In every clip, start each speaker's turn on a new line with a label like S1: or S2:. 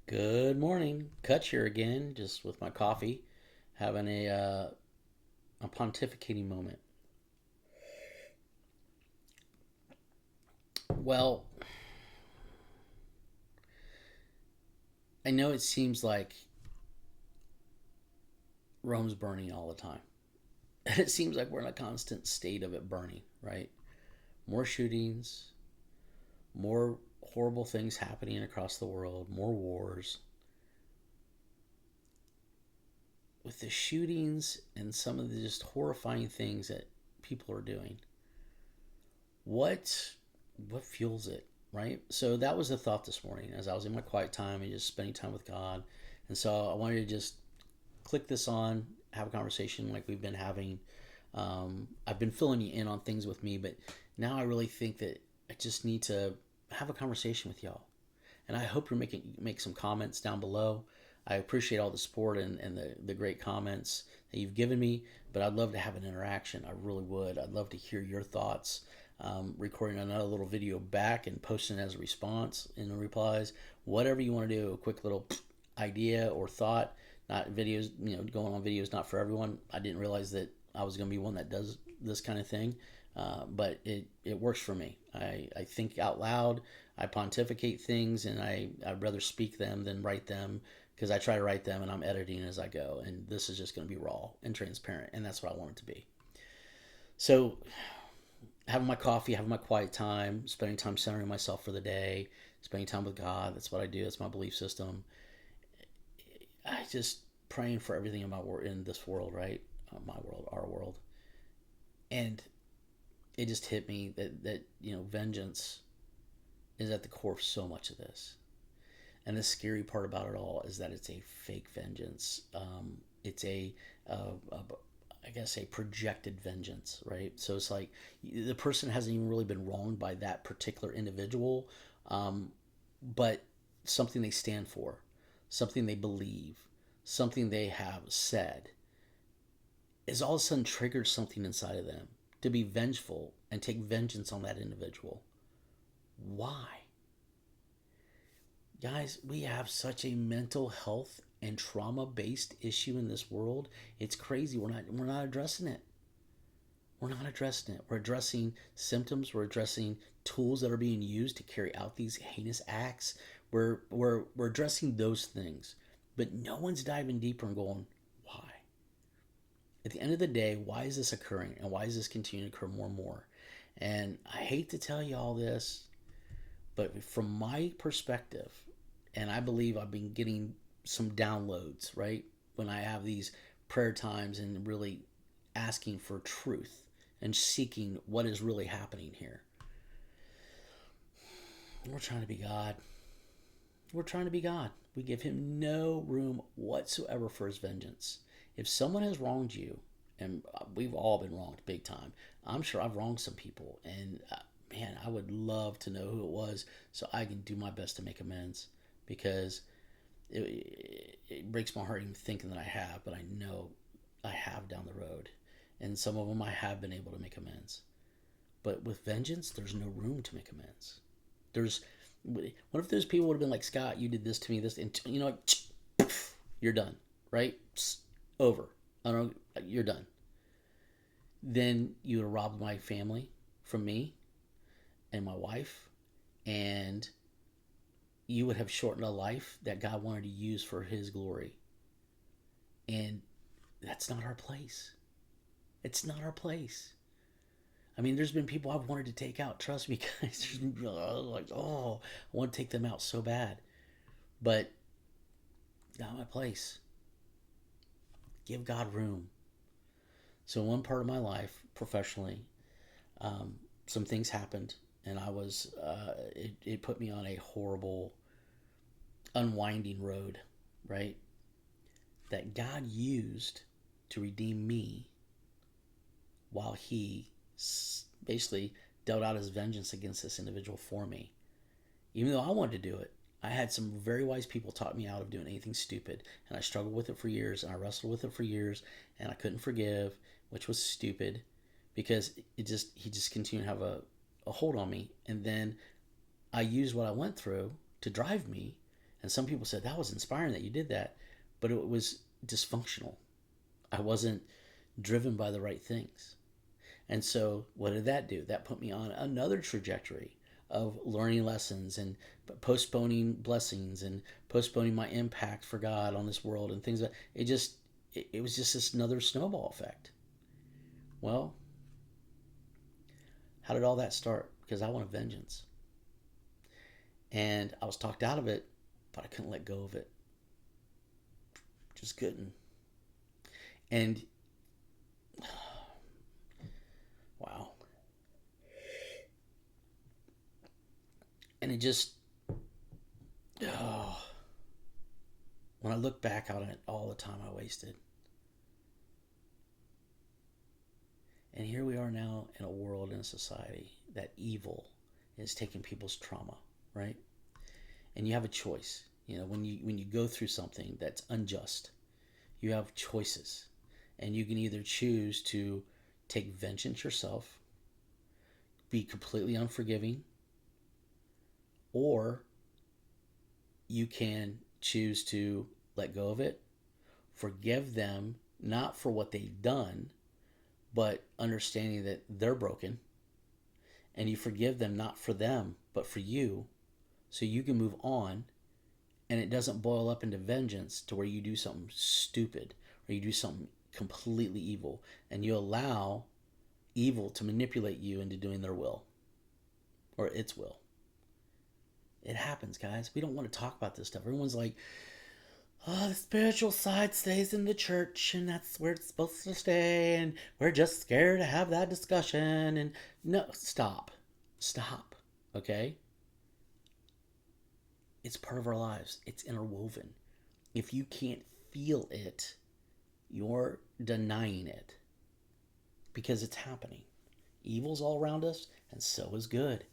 S1: Good morning. Cutch here again, just with my coffee, having a pontificating moment. Well, I know it seems like Rome's burning all the time. And it seems like we're in a constant state of it burning, right? More shootings, more horrible things happening across the world, more wars. With the shootings and some of the just horrifying things that people are doing, what what fuels it, right? So that was the thought this morning as I was in my quiet time and just spending time with God. And so I wanted to just click this on, have a conversation like we've been having. I've been filling you in on things with me, but now I really think that I just need to have a conversation with y'all. And I hope you're make some comments down below. I appreciate all the support and the great comments that you've given me, but I'd love to have an interaction. I really would. I'd love to hear your thoughts. Recording another little video back and posting as a response in the replies. Whatever you want to do, a quick little idea or thought. Not videos, going on videos not for everyone. I didn't realize that I was going to be one that does this kind of thing, but it works for me. I think out loud. I pontificate things, and I'd rather speak them than write them because I try to write them and I'm editing as I go. And this is just going to be raw and transparent, and that's what I want it to be. So, having my coffee, having my quiet time, spending time centering myself for the day, spending time with God. That's what I do. That's my belief system. I just praying for everything in this world, right? My world, our world, and it just hit me that vengeance is at the core of so much of this. And the scary part about it all is that it's a fake vengeance. It's a I guess a projected vengeance, right? So it's like the person hasn't even really been wronged by that particular individual, but something they stand for, something they believe, something they have said, is all of a sudden triggered something inside of them to be vengeful and take vengeance on that individual. Why? Guys, we have such a mental health and trauma based issue in this world. It's crazy. We're not addressing it. We're not addressing it. We're addressing symptoms. We're addressing tools that are being used to carry out these heinous acts. We're addressing those things. But no one's diving deeper and going, why? At the end of the day, why is this occurring? And why is this continuing to occur more and more? And I hate to tell you all this, but from my perspective, and I believe I've been getting some downloads, right? When I have these prayer times and really asking for truth and seeking what is really happening here. We're trying to be God. We're trying to be God. We give him no room whatsoever for his vengeance. If someone has wronged you, and we've all been wronged big time, I'm sure I've wronged some people, and man, I would love to know who it was so I can do my best to make amends because it breaks my heart even thinking that I have, but I know I have down the road. And some of them I have been able to make amends. But with vengeance, there's no room to make amends. There's what if those people would have been like, Scott, you did this to me, this, and you're done, right? Over. I don't know, you're done. Then you would have robbed my family from me and my wife, and you would have shortened a life that God wanted to use for his glory. And that's not our place. It's not our place. I mean, there's been people I've wanted to take out. Trust me, guys. There's been like, oh, I want to take them out so bad. But not my place. Give God room. So, in one part of my life, professionally, some things happened, and it put me on a horrible, unwinding road, right? That God used to redeem me while he basically dealt out his vengeance against this individual for me. Even though I wanted to do it, I had some very wise people taught me out of doing anything stupid, and I struggled with it for years, and I wrestled with it for years, and I couldn't forgive, which was stupid, because he just continued to have a hold on me, and then I used what I went through to drive me, And some people said, that was inspiring that you did that. But it was dysfunctional. I wasn't driven by the right things. And so what did that do? That put me on another trajectory of learning lessons and postponing blessings and postponing my impact for God on this world and things like that. It was just this another snowball effect. Well, how did all that start? Because I wanted vengeance. And I was talked out of it, but I couldn't let go of it. Just couldn't. And wow. And it just, oh, when I look back on it, all the time I wasted. And here we are now in a world, in a society, that evil is taking people's trauma, right? And you have a choice. You know, when you go through something that's unjust, you have choices. And you can either choose to take vengeance yourself, be completely unforgiving, or you can choose to let go of it, forgive them, not for what they've done, but understanding that they're broken, and you forgive them not for them, but for you, so you can move on, and it doesn't boil up into vengeance to where you do something stupid or you do something completely evil, and you allow evil to manipulate you into doing their will or its will. It happens, guys. We don't want to talk about this stuff. Everyone's like, oh, the spiritual side stays in the church, and that's where it's supposed to stay, and we're just scared to have that discussion. And no, stop. Okay? It's part of our lives. It's interwoven. If you can't feel it, you're denying it because it's happening. Evil's all around us, and so is good.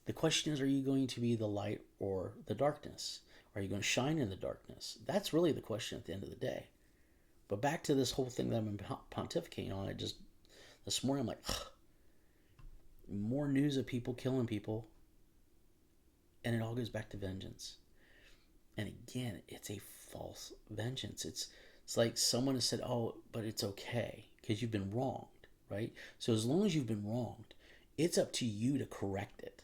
S1: The question is, are you going to be the light or the darkness? Are you going to shine in the darkness? That's really the question at the end of the day. But back to this whole thing that I've been pontificating on, it just, this morning I'm like, ugh, more news of people killing people, and it all goes back to vengeance. And again, it's a false vengeance. It's like someone has said, oh, but it's okay because you've been wronged, right? So as long as you've been wronged, it's up to you to correct it.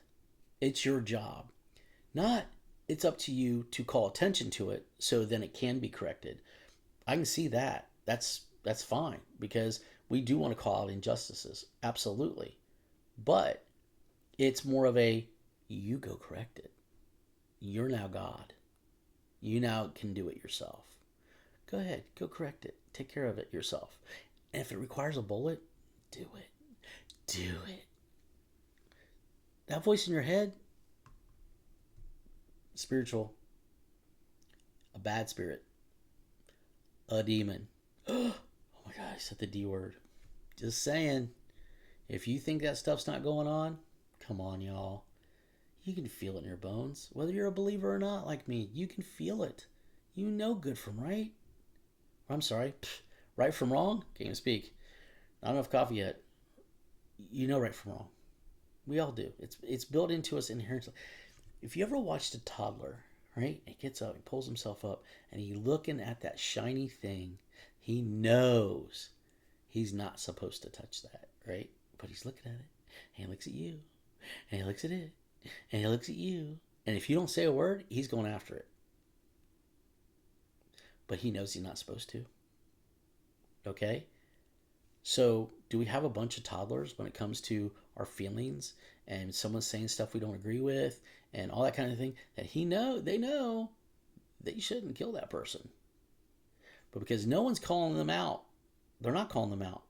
S1: It's your job. Not it's up to you to call attention to it so then it can be corrected. I can see that. That's fine because we do want to call out injustices. Absolutely. But it's more of a you go correct it. You're now God. You now can do it yourself. Go ahead, go correct it. Take care of it yourself. And if it requires a bullet, do it. Do it. That voice in your head, spiritual, a bad spirit, a demon. Oh my God, I said the D word. Just saying, if you think that stuff's not going on, come on, y'all. You can feel it in your bones. Whether you're a believer or not, like me, you can feel it. You know good from right. I'm sorry, right from wrong? Can't even speak. Not enough coffee yet. You know right from wrong. We all do. It's built into us inherently. If you ever watched a toddler, right? He gets up, he pulls himself up, and he's looking at that shiny thing. He knows he's not supposed to touch that, right? But he's looking at it, and he looks at you, and he looks at it, and he looks at you. And if you don't say a word, he's going after it. But he knows he's not supposed to. Okay? So, do we have a bunch of toddlers when it comes to our feelings and someone's saying stuff we don't agree with and all that kind of thing that they know that you shouldn't kill that person. But because no one's calling them out, they're not calling them out.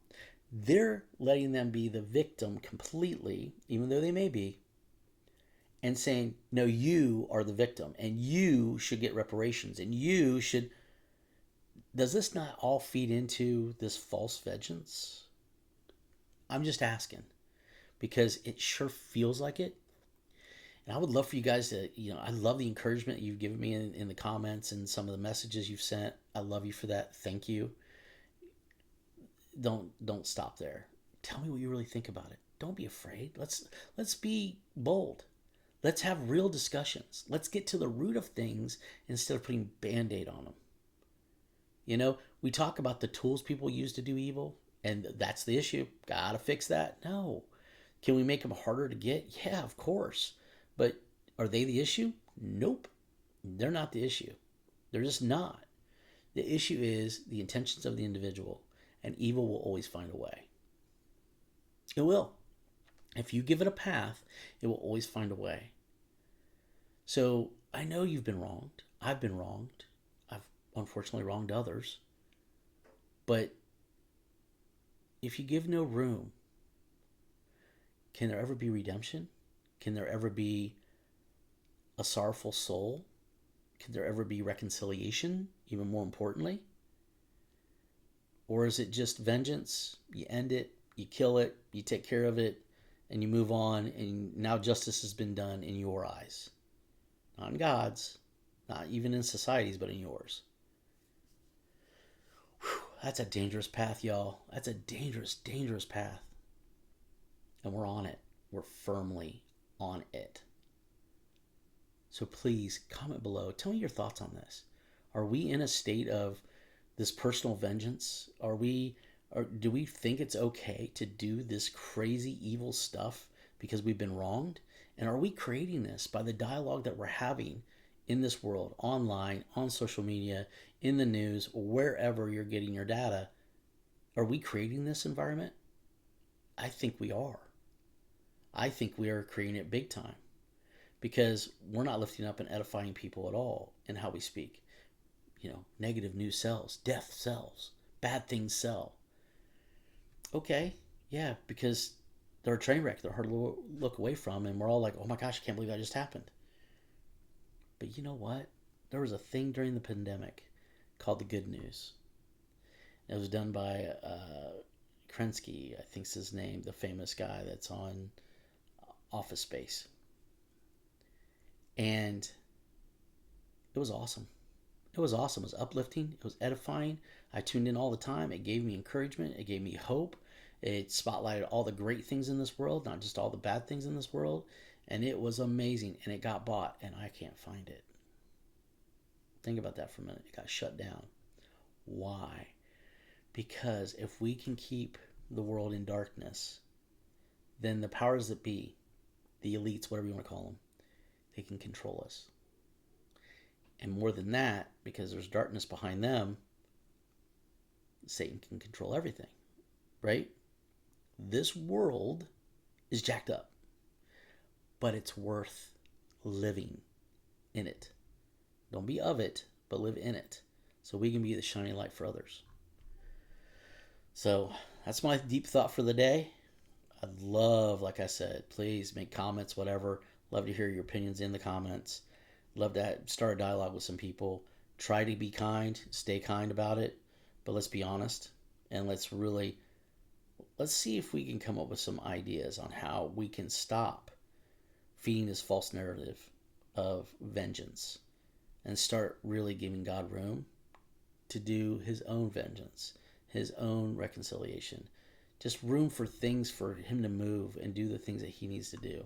S1: They're letting them be the victim completely, even though they may be, and saying, no, you are the victim and you should get reparations and you should. Does this not all feed into this false vengeance? I'm just asking because it sure feels like it. And I would love for you guys to, I love the encouragement you've given me in the comments and some of the messages you've sent. I love you for that. Thank you. Don't stop there. Tell me what you really think about it. Don't be afraid. Let's be bold. Let's have real discussions. Let's get to the root of things instead of putting band-aid on them. You know, we talk about the tools people use to do evil, and that's the issue. Gotta fix that. No. Can we make them harder to get? Yeah, of course. But are they the issue? Nope. They're not the issue. They're just not. The issue is the intentions of the individual, and evil will always find a way. It will. If you give it a path, it will always find a way. So I know you've been wronged. I've been wronged. I've unfortunately wronged others. But if you give no room, can there ever be redemption? Can there ever be a sorrowful soul? Can there ever be reconciliation, even more importantly? Or is it just vengeance? You end it, you kill it, you take care of it, and you move on, and now justice has been done in your eyes. Not in God's, not even in society's, but in yours. Whew, that's a dangerous path, y'all. That's a dangerous, dangerous path. And we're on it. We're firmly on it. So please comment below. Tell me your thoughts on this. Are we in a state of this personal vengeance? Or do we think it's okay to do this crazy evil stuff because we've been wronged? And are we creating this by the dialogue that we're having in this world, online, on social media, in the news, wherever you're getting your data? Are we creating this environment? I think we are. I think we are creating it big time, because we're not lifting up and edifying people at all in how we speak. You know, negative news sells, death sells, bad things sell. Okay, yeah, because they're a train wreck. They're hard to look away from, and we're all like, oh my gosh, I can't believe that just happened. But you know what? There was a thing during the pandemic called the good news. It was done by Krensky, I think's his name, the famous guy that's on Office Space. And it was awesome. It was awesome. It was uplifting. It was edifying. I tuned in all the time. It gave me encouragement. It gave me hope. It spotlighted all the great things in this world, not just all the bad things in this world. And it was amazing. And it got bought, and I can't find it. Think about that for a minute. It got shut down. Why? Because if we can keep the world in darkness, then the powers that be, the elites, whatever you want to call them, they can control us. And more than that, because there's darkness behind them, Satan can control everything, right? This world is jacked up, but it's worth living in it. Don't be of it, but live in it, so we can be the shining light for others. So that's my deep thought for the day. I'd love, like I said, please make comments, whatever. Love to hear your opinions in the comments. Love to start a dialogue with some people. Try to be kind, stay kind about it, but let's be honest, and let's see if we can come up with some ideas on how we can stop feeding this false narrative of vengeance and start really giving God room to do his own vengeance, his own reconciliation. Just room for things for him to move and do the things that he needs to do.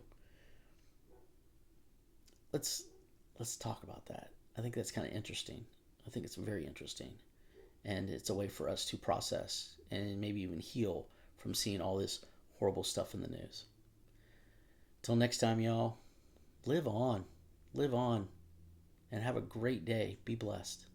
S1: Let's talk about that. I think that's kind of interesting. I think it's very interesting. And it's a way for us to process and maybe even heal from seeing all this horrible stuff in the news. Till next time, y'all, live on, and have a great day. Be blessed.